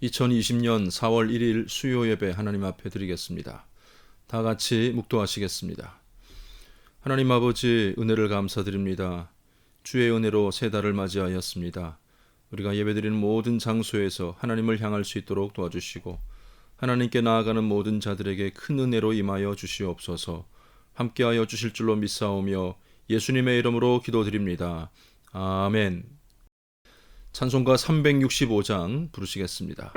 2020년 4월 1일 수요 예배 하나님 앞에 드리겠습니다. 다 같이 묵도하시겠습니다. 하나님 아버지, 은혜를 감사드립니다. 주의 은혜로 새 달을 맞이하였습니다. 우리가 예배드리는 모든 장소에서 하나님을 향할 수 있도록 도와주시고 하나님께 나아가는 모든 자들에게 큰 은혜로 임하여 주시옵소서. 함께하여 주실 줄로 믿사오며 예수님의 이름으로 기도드립니다. 아멘. 찬송가 365장 부르시겠습니다.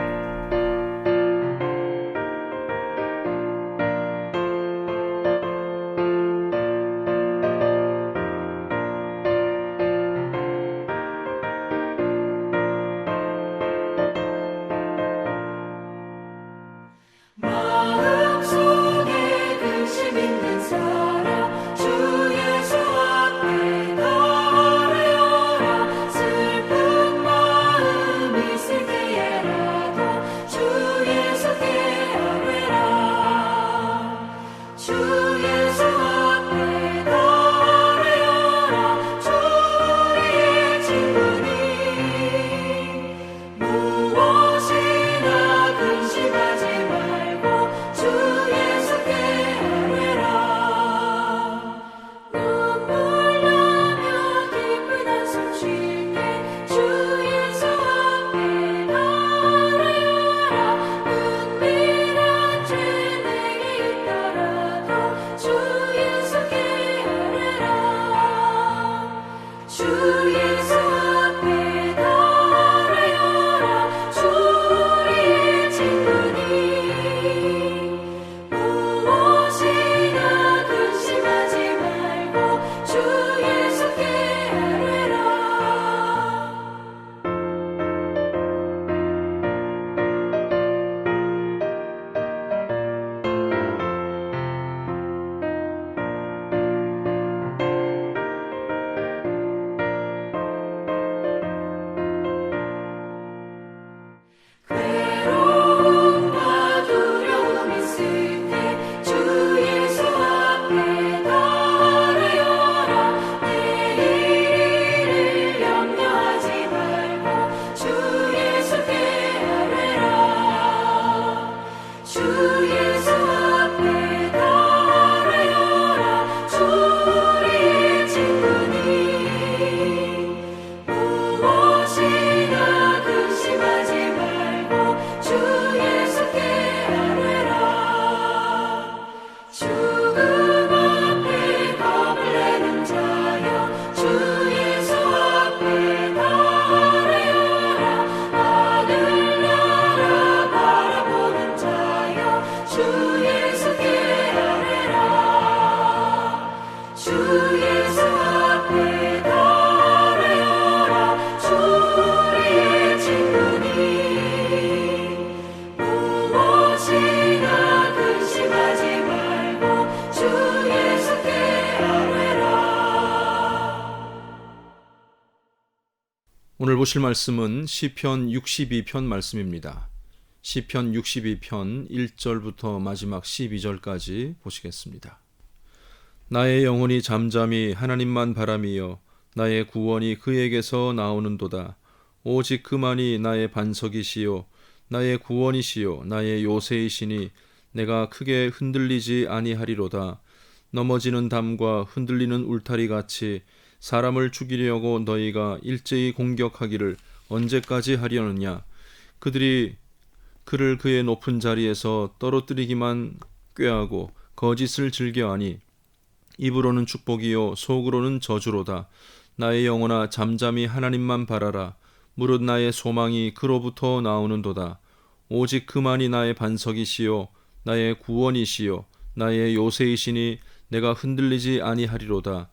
마음속에 근심 있는 사람 주 예수 앞에 나아가라. 슬픈 마음 있을 때에라도 주 예수께 아뢰라. 주 예수 앞에 나아가라. 주 우리의 친구니 무엇이나 근심하지 말고 주 예수께 아뢰라. 눈물 나며 깊은 한숨 쉴 때 주 예수 앞에 나아가라. 은밀한 죄 내게 있더라도 주 예수께 아뢰라. 주 예수 앞에 나아가라. 주 우리의 친구니 무엇이나 근심하지 말고 주 예수께 아뢰라. 괴로움과 두려움 있을 때 주 예수 앞에 나아가라. 내일을 염려하지 말고 주 예수께 아뢰라. 주 예수 앞에 나아가라. 주 우리의 친구니 무엇이나 근심하지 말고 주 예수께 아뢰라. 죽음 앞에 겁을 내는 자여 주 예수 앞에 나아가라. 하늘나라 바라보는 자여 주 예수께 아뢰라. 주 예수 앞에 나아가라. 주 우리의 친구니 무엇이나 근심하지 말고 주 예수께 아뢰라. 오늘 보실 말씀은 시편 62편 말씀입니다. 시편 62편 1절부터 마지막 12절까지 보시겠습니다. 나의 영혼이 잠잠히 하나님만 바라미어 나의 구원이 그에게서 나오는도다. 오직 그만이 나의 반석이시요 나의 구원이시요 나의 요새이시니 내가 크게 흔들리지 아니하리로다. 넘어지는 담과 흔들리는 울타리 같이 사람을 죽이려고 너희가 일제히 공격하기를 언제까지 하려느냐. 그들이 그를 그의 높은 자리에서 떨어뜨리기만 꾀하고 거짓을 즐겨하니 입으로는 축복이요 속으로는 저주로다. 나의 영혼아 잠잠히 하나님만 바라라. 무릇 나의 소망이 그로부터 나오는도다. 오직 그만이 나의 반석이시요 나의 구원이시요 나의 요새이시니 내가 흔들리지 아니하리로다.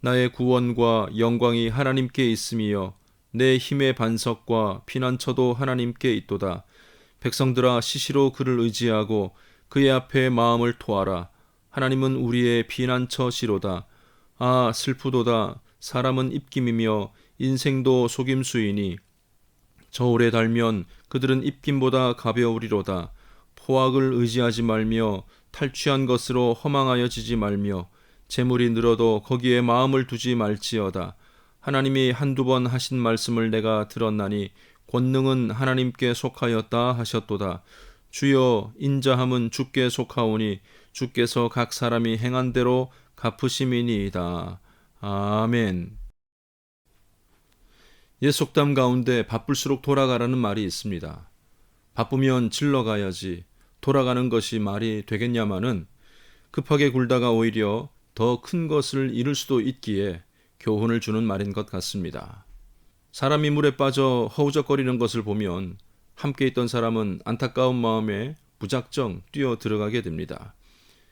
나의 구원과 영광이 하나님께 있음이요 내 힘의 반석과 피난처도 하나님께 있도다. 백성들아 시시로 그를 의지하고 그의 앞에 마음을 토하라. 하나님은 우리의 피난처시로다. 아 슬프도다. 사람은 입김이며 인생도 속임수이니 저울에 달면 그들은 입김보다 가벼우리로다. 포악을 의지하지 말며 탈취한 것으로 허망하여지지 말며 재물이 늘어도 거기에 마음을 두지 말지어다. 하나님이 한두 번 하신 말씀을 내가 들었나니 권능은 하나님께 속하였다 하셨도다. 주여, 인자함은 주께 속하오니 주께서 각 사람이 행한 대로 갚으심이니이다. 아멘. 옛 속담 가운데 바쁠수록 돌아가라는 말이 있습니다. 바쁘면 질러 가야지 돌아가는 것이 말이 되겠냐마는 급하게 굴다가 오히려 더 큰 것을 잃을 수도 있기에 교훈을 주는 말인 것 같습니다. 사람이 물에 빠져 허우적거리는 것을 보면 함께 있던 사람은 안타까운 마음에 무작정 뛰어 들어가게 됩니다.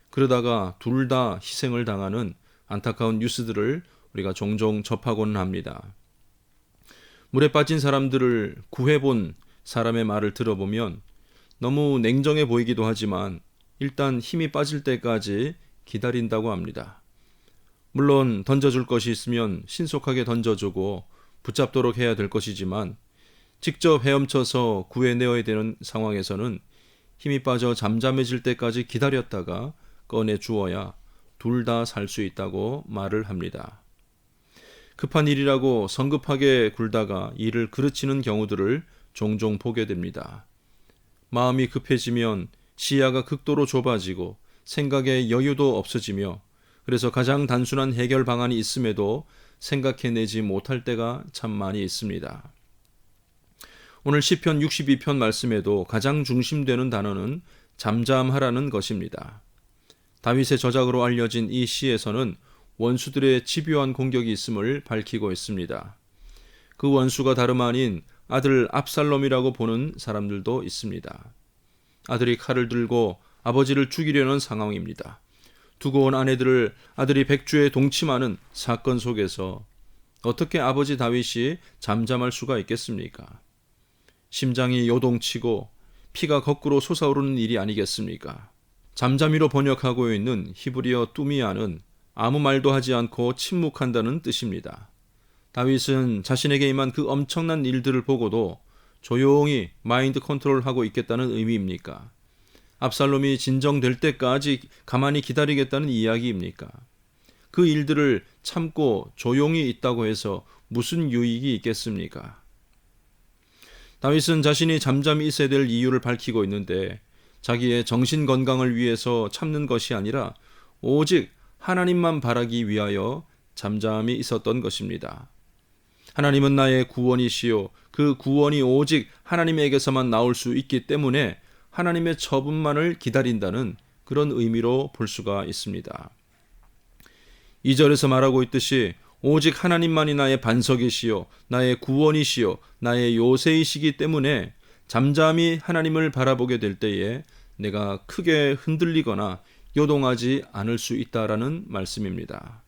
그러다가 둘 다 희생을 당하는 안타까운 뉴스들을 우리가 종종 접하고는 합니다. 물에 빠진 사람들을 구해본 사람의 말을 들어보면 너무 냉정해 보이기도 하지만 일단 힘이 빠질 때까지 기다린다고 합니다. 물론 던져줄 것이 있으면 신속하게 던져주고 붙잡도록 해야 될 것이지만 직접 헤엄쳐서 구해내어야 되는 상황에서는 힘이 빠져 잠잠해질 때까지 기다렸다가 꺼내 주어야 둘 다 살 수 있다고 말을 합니다. 급한 일이라고 성급하게 굴다가 일을 그르치는 경우들을 종종 보게 됩니다. 마음이 급해지면 시야가 극도로 좁아지고 생각의 여유도 없어지며 그래서 가장 단순한 해결 방안이 있음에도 생각해내지 못할 때가 참 많이 있습니다. 오늘 시편 62편 말씀에도 가장 중심되는 단어는 잠잠하라는 것입니다. 다윗의 저작으로 알려진 이 시에서는 원수들의 집요한 공격이 있음을 밝히고 있습니다. 그 원수가 다름 아닌 아들 압살롬이라고 보는 사람들도 있습니다. 아들이 칼을 들고 아버지를 죽이려는 상황입니다. 두고 온 아내들을 아들이 백주에 동침하는 사건 속에서 어떻게 아버지 다윗이 잠잠할 수가 있겠습니까? 심장이 요동치고 피가 거꾸로 솟아오르는 일이 아니겠습니까? 잠잠이로 번역하고 있는 히브리어 뚜미아는 아무 말도 하지 않고 침묵한다는 뜻입니다. 다윗은 자신에게 임한 그 엄청난 일들을 보고도 조용히 마인드 컨트롤하고 있겠다는 의미입니까? 압살롬이 진정될 때까지 가만히 기다리겠다는 이야기입니까? 그 일들을 참고 조용히 있다고 해서 무슨 유익이 있겠습니까? 다윗은 자신이 잠잠히 있어야 될 이유를 밝히고 있는데 자기의 정신 건강을 위해서 참는 것이 아니라 오직 하나님만 바라기 위하여 잠잠히 있었던 것입니다. 하나님은 나의 구원이시요 그 구원이 오직 하나님에게서만 나올 수 있기 때문에 하나님의 처분만을 기다린다는 그런 의미로 볼 수가 있습니다. 2절에서 말하고 있듯이 오직 하나님만이 나의 반석이시요 나의 구원이시요 나의 요새이시기 때문에 잠잠히 하나님을 바라보게 될 때에 내가 크게 흔들리거나 요동하지 않을 수 있다라는 말씀입니다.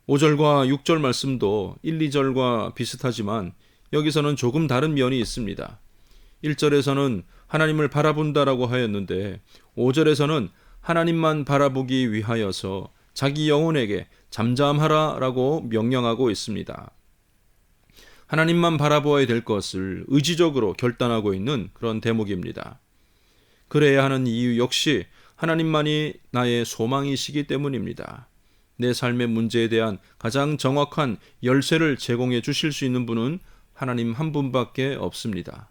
5절과 6절 말씀도 1, 2절과 비슷하지만 여기서는 조금 다른 면이 있습니다. 1절에서는 하나님을 바라본다라고 하였는데 5절에서는 하나님만 바라보기 위하여서 자기 영혼에게 잠잠하라라고 명령하고 있습니다. 하나님만 바라보아야 될 것을 의지적으로 결단하고 있는 그런 대목입니다. 그래야 하는 이유 역시 하나님만이 나의 소망이시기 때문입니다. 내 삶의 문제에 대한 가장 정확한 열쇠를 제공해 주실 수 있는 분은 하나님 한 분밖에 없습니다.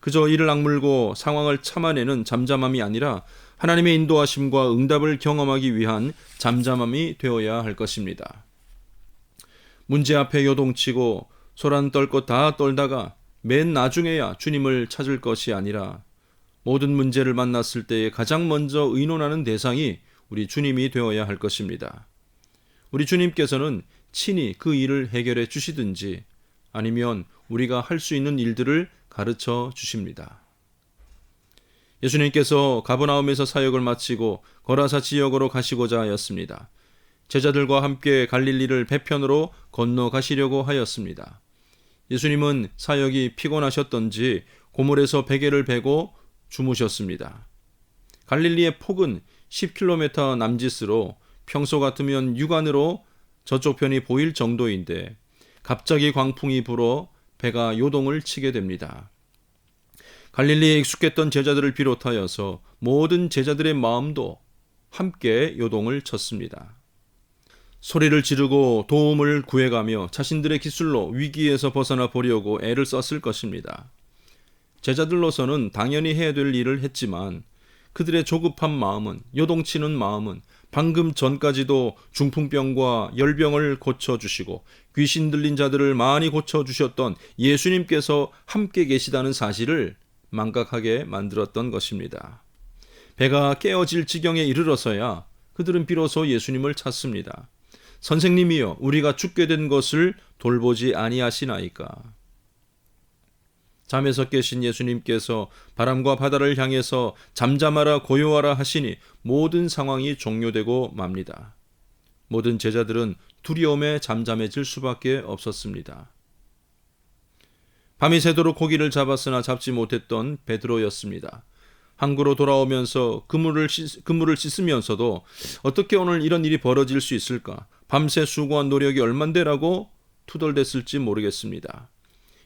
그저 이를 악물고 상황을 참아내는 잠잠함이 아니라 하나님의 인도하심과 응답을 경험하기 위한 잠잠함이 되어야 할 것입니다. 문제 앞에 요동치고 소란 떨 것 다 떨다가 맨 나중에야 주님을 찾을 것이 아니라 모든 문제를 만났을 때에 가장 먼저 의논하는 대상이 우리 주님이 되어야 할 것입니다. 우리 주님께서는 친히 그 일을 해결해 주시든지 아니면 우리가 할 수 있는 일들을 가르쳐 주십니다. 예수님께서 가버나움에서 사역을 마치고 거라사 지역으로 가시고자 하였습니다. 제자들과 함께 갈릴리를 배편으로 건너가시려고 하였습니다. 예수님은 사역이 피곤하셨던지 고물에서 베개를 베고 주무셨습니다. 갈릴리의 폭은 10km 남짓으로 평소 같으면 육안으로 저쪽 편이 보일 정도인데 갑자기 광풍이 불어 배가 요동을 치게 됩니다. 갈릴리에 익숙했던 제자들을 비롯하여서 모든 제자들의 마음도 함께 요동을 쳤습니다. 소리를 지르고 도움을 구해가며 자신들의 기술로 위기에서 벗어나 보려고 애를 썼을 것입니다. 제자들로서는 당연히 해야 될 일을 했지만 그들의 조급한 마음은, 요동치는 마음은 방금 전까지도 중풍병과 열병을 고쳐주시고 귀신 들린 자들을 많이 고쳐주셨던 예수님께서 함께 계시다는 사실을 망각하게 만들었던 것입니다. 배가 깨어질 지경에 이르러서야 그들은 비로소 예수님을 찾습니다. 선생님이여, 우리가 죽게 된 것을 돌보지 아니하시나이까. 잠에서 깨신 예수님께서 바람과 바다를 향해서 잠잠하라 고요하라 하시니 모든 상황이 종료되고 맙니다. 모든 제자들은 두려움에 잠잠해질 수밖에 없었습니다. 밤이 새도록 고기를 잡았으나 잡지 못했던 베드로였습니다. 항구로 돌아오면서 그물을 씻으면서도 어떻게 오늘 이런 일이 벌어질 수 있을까? 밤새 수고한 노력이 얼만데라고 투덜댔을지 모르겠습니다.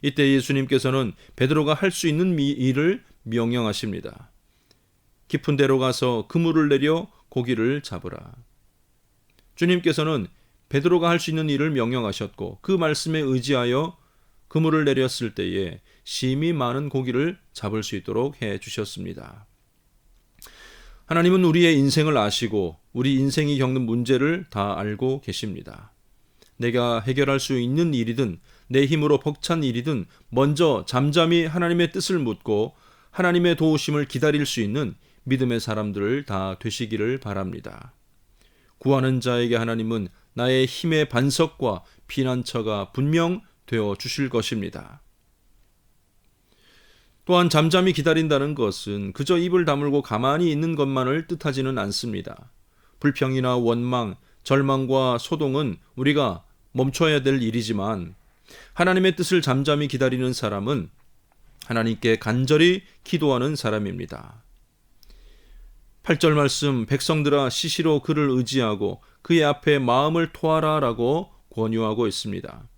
이때 예수님께서는 베드로가 할 수 있는 일을 명령하십니다. 깊은 데로 가서 그물을 내려 고기를 잡으라. 주님께서는 베드로가 할 수 있는 일을 명령하셨고 그 말씀에 의지하여 그물을 내렸을 때에 심히 많은 고기를 잡을 수 있도록 해 주셨습니다. 하나님은 우리의 인생을 아시고 우리 인생이 겪는 문제를 다 알고 계십니다. 내가 해결할 수 있는 일이든 내 힘으로 벅찬 일이든 먼저 잠잠히 하나님의 뜻을 묻고 하나님의 도우심을 기다릴 수 있는 믿음의 사람들을 다 되시기를 바랍니다. 구하는 자에게 하나님은 나의 힘의 반석과 피난처가 분명 되어 주실 것입니다. 또한 잠잠히 기다린다는 것은 그저 입을 다물고 가만히 있는 것만을 뜻하지는 않습니다. 불평이나 원망, 절망과 소동은 우리가 멈춰야 될 일이지만 하나님의 뜻을 잠잠히 기다리는 사람은 하나님께 간절히 기도하는 사람입니다. 8절 말씀, 백성들아 시시로 그를 의지하고 그의 앞에 마음을 토하라 라고 권유하고 있습니다.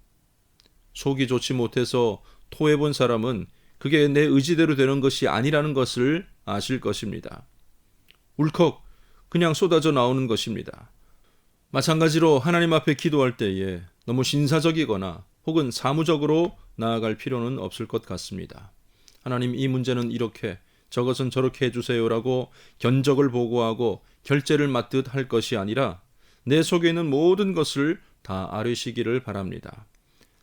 속이 좋지 못해서 토해본 사람은 그게 내 의지대로 되는 것이 아니라는 것을 아실 것입니다. 울컥 그냥 쏟아져 나오는 것입니다. 마찬가지로 하나님 앞에 기도할 때에 너무 신사적이거나 혹은 사무적으로 나아갈 필요는 없을 것 같습니다. 하나님, 이 문제는 이렇게, 저것은 저렇게 해주세요라고 견적을 보고하고 결제를 맡듯 할 것이 아니라 내 속에 있는 모든 것을 다 아뢰시기를 바랍니다.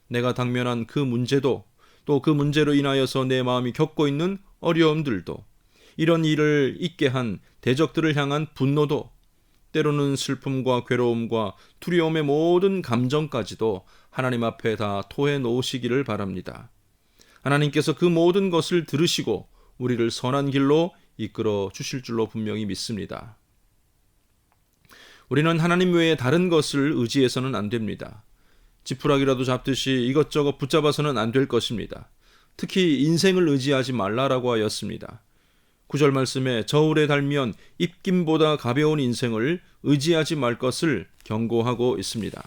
내가 당면한 그 문제도, 또 그 문제로 인하여서 내 마음이 겪고 있는 어려움들도, 이런 일을 있게 한 대적들을 향한 분노도, 때로는 슬픔과 괴로움과 두려움의 모든 감정까지도 하나님 앞에 다 토해 놓으시기를 바랍니다. 하나님께서 그 모든 것을 들으시고 우리를 선한 길로 이끌어 주실 줄로 분명히 믿습니다. 우리는 하나님 외에 다른 것을 의지해서는 안 됩니다. 지푸라기라도 잡듯이 이것저것 붙잡아서는 안 될 것입니다. 특히 인생을 의지하지 말라라고 하였습니다. 9절 말씀에 저울에 달면 입김보다 가벼운 인생을 의지하지 말 것을 경고하고 있습니다.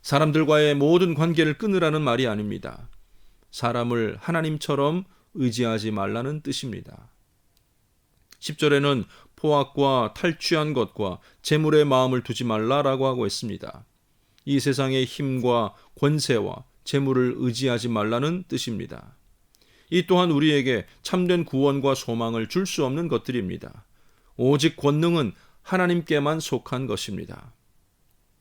사람들과의 모든 관계를 끊으라는 말이 아닙니다. 사람을 하나님처럼 의지하지 말라는 뜻입니다. 10절에는 포악과 탈취한 것과 재물의 마음을 두지 말라라고 하고 있습니다. 이 세상의 힘과 권세와 재물을 의지하지 말라는 뜻입니다. 이 또한 우리에게 참된 구원과 소망을 줄 수 없는 것들입니다. 오직 권능은 하나님께만 속한 것입니다.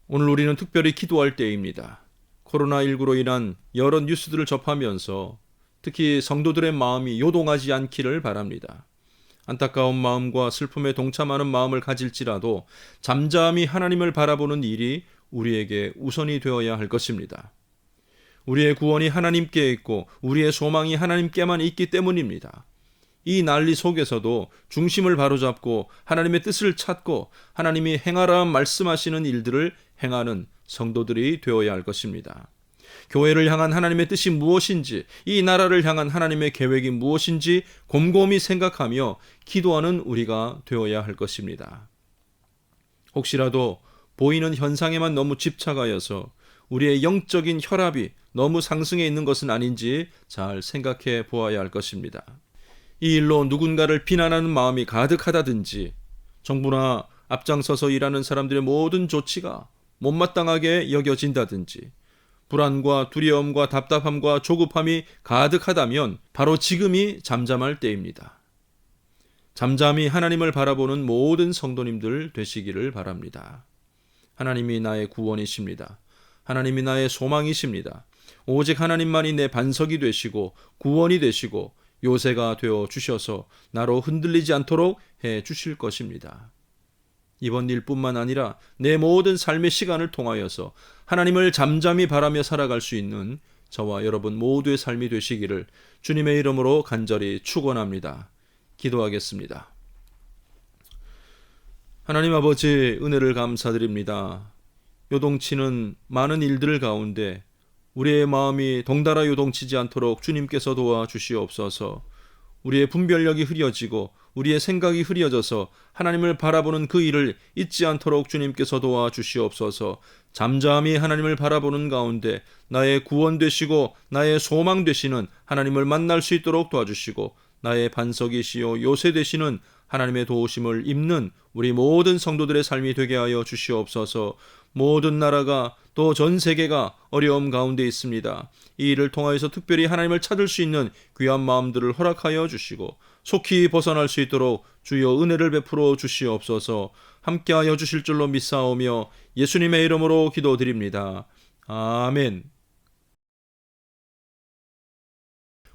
오늘 우리는 특별히 기도할 때입니다. 코로나19로 인한 여러 뉴스들을 접하면서 특히 성도들의 마음이 요동하지 않기를 바랍니다. 안타까운 마음과 슬픔에 동참하는 마음을 가질지라도 잠잠히 하나님을 바라보는 일이 우리에게 우선이 되어야 할 것입니다. 우리의 구원이 하나님께 있고 우리의 소망이 하나님께만 있기 때문입니다. 이 난리 속에서도 중심을 바로잡고 하나님의 뜻을 찾고 하나님이 행하라 말씀하시는 일들을 행하는 성도들이 되어야 할 것입니다. 교회를 향한 하나님의 뜻이 무엇인지, 이 나라를 향한 하나님의 계획이 무엇인지 곰곰이 생각하며 기도하는 우리가 되어야 할 것입니다. 혹시라도 보이는 현상에만 너무 집착하여서 우리의 영적인 혈압이 너무 상승해 있는 것은 아닌지 잘 생각해 보아야 할 것입니다. 이 일로 누군가를 비난하는 마음이 가득하다든지 정부나 앞장서서 일하는 사람들의 모든 조치가 못마땅하게 여겨진다든지 불안과 두려움과 답답함과 조급함이 가득하다면 바로 지금이 잠잠할 때입니다. 잠잠히 하나님을 바라보는 모든 성도님들 되시기를 바랍니다. 하나님이 나의 구원이십니다. 하나님이 나의 소망이십니다. 오직 하나님만이 내 반석이 되시고 구원이 되시고 요새가 되어 주셔서 나로 흔들리지 않도록 해 주실 것입니다. 이번 일뿐만 아니라 내 모든 삶의 시간을 통하여서 하나님을 잠잠히 바라며 살아갈 수 있는 저와 여러분 모두의 삶이 되시기를 주님의 이름으로 간절히 축원합니다. 기도하겠습니다. 하나님 아버지, 은혜를 감사드립니다. 요동치는 많은 일들 가운데 우리의 마음이 덩달아 요동치지 않도록 주님께서 도와주시옵소서. 우리의 분별력이 흐려지고 우리의 생각이 흐려져서 하나님을 바라보는 그 일을 잊지 않도록 주님께서 도와주시옵소서. 잠잠히 하나님을 바라보는 가운데 나의 구원 되시고 나의 소망 되시는 하나님을 만날 수 있도록 도와주시고, 나의 반석이시요 요새 되시는 하나님의 도우심을 입는 우리 모든 성도들의 삶이 되게 하여 주시옵소서. 모든 나라가 또 전 세계가 어려움 가운데 있습니다. 이 일을 통하여서 특별히 하나님을 찾을 수 있는 귀한 마음들을 허락하여 주시고 속히 벗어날 수 있도록 주여 은혜를 베풀어 주시옵소서. 함께하여 주실 줄로 믿사오며 예수님의 이름으로 기도드립니다. 아멘.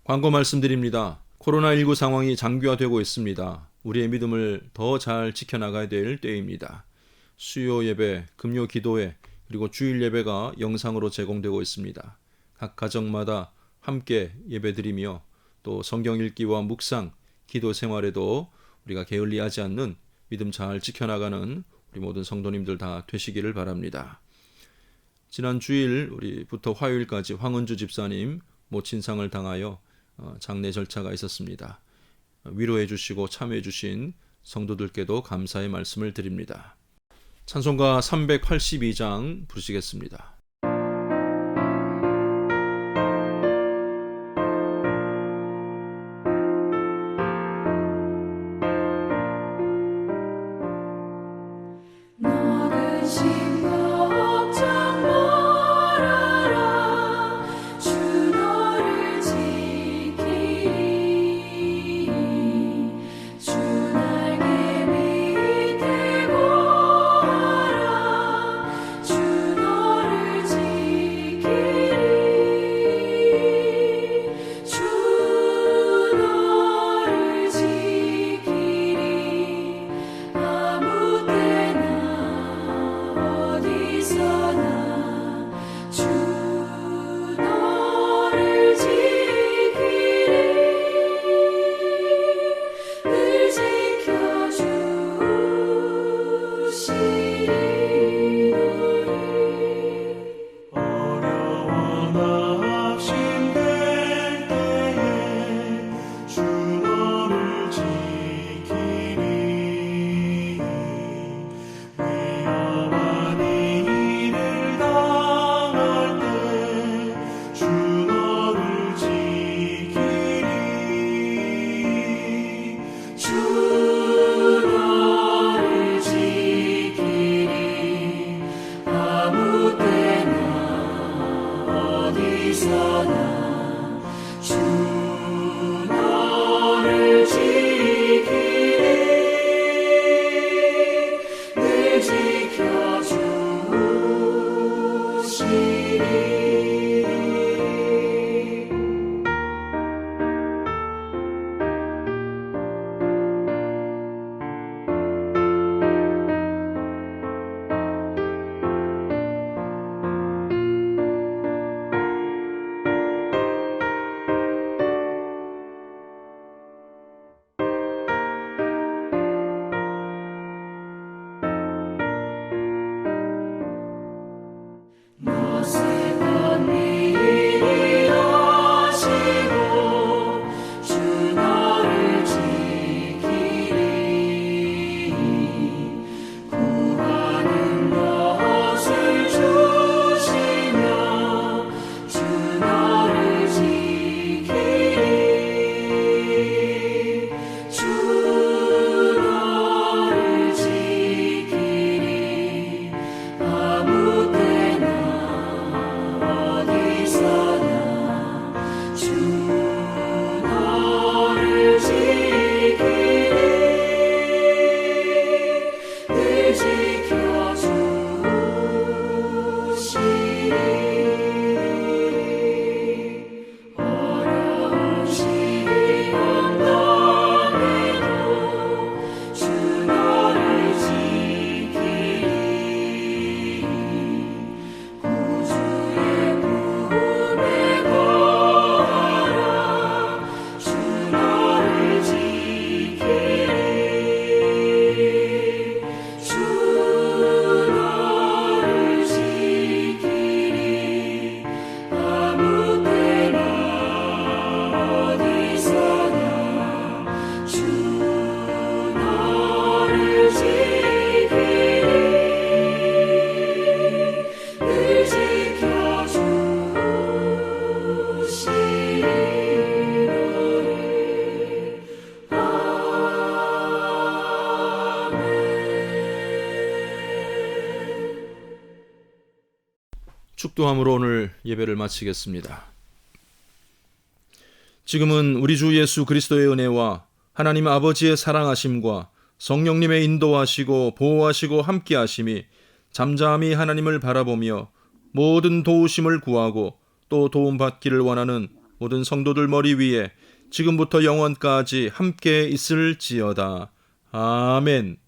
광고 말씀드립니다. 코로나19 상황이 장기화되고 있습니다. 우리의 믿음을 더 잘 지켜나가야 될 때입니다. 수요 예배, 금요 기도회, 그리고 주일 예배가 영상으로 제공되고 있습니다. 각 가정마다 함께 예배드리며 또 성경 읽기와 묵상, 기도 생활에도 우리가 게을리하지 않는 믿음 잘 지켜나가는 우리 모든 성도님들 다 되시기를 바랍니다. 지난 주일 우리부터 화요일까지 황은주 집사님 모친상을 당하여 장례 절차가 있었습니다. 위로해 주시고 참여해 주신 성도들께도 감사의 말씀을 드립니다. 찬송가 382장 부르시겠습니다. 너는 심 걱정 말아라. 주 너를 지키리. 주 날개 밑에 거하라. 주 너를 지키리. 주 너를 지키리. 아무 때나 축도함으로 오늘 예배를 마치겠습니다. 지금은 우리 주 예수 그리스도의 은혜와 하나님 아버지의 사랑하심과 성령님의 인도하시고 보호하시고 함께하심이 잠잠히 하나님을 바라보며 모든 도우심을 구하고 또 도움받기를 원하는 모든 성도들 머리 위에 지금부터 영원까지 함께 있을지어다. 아멘.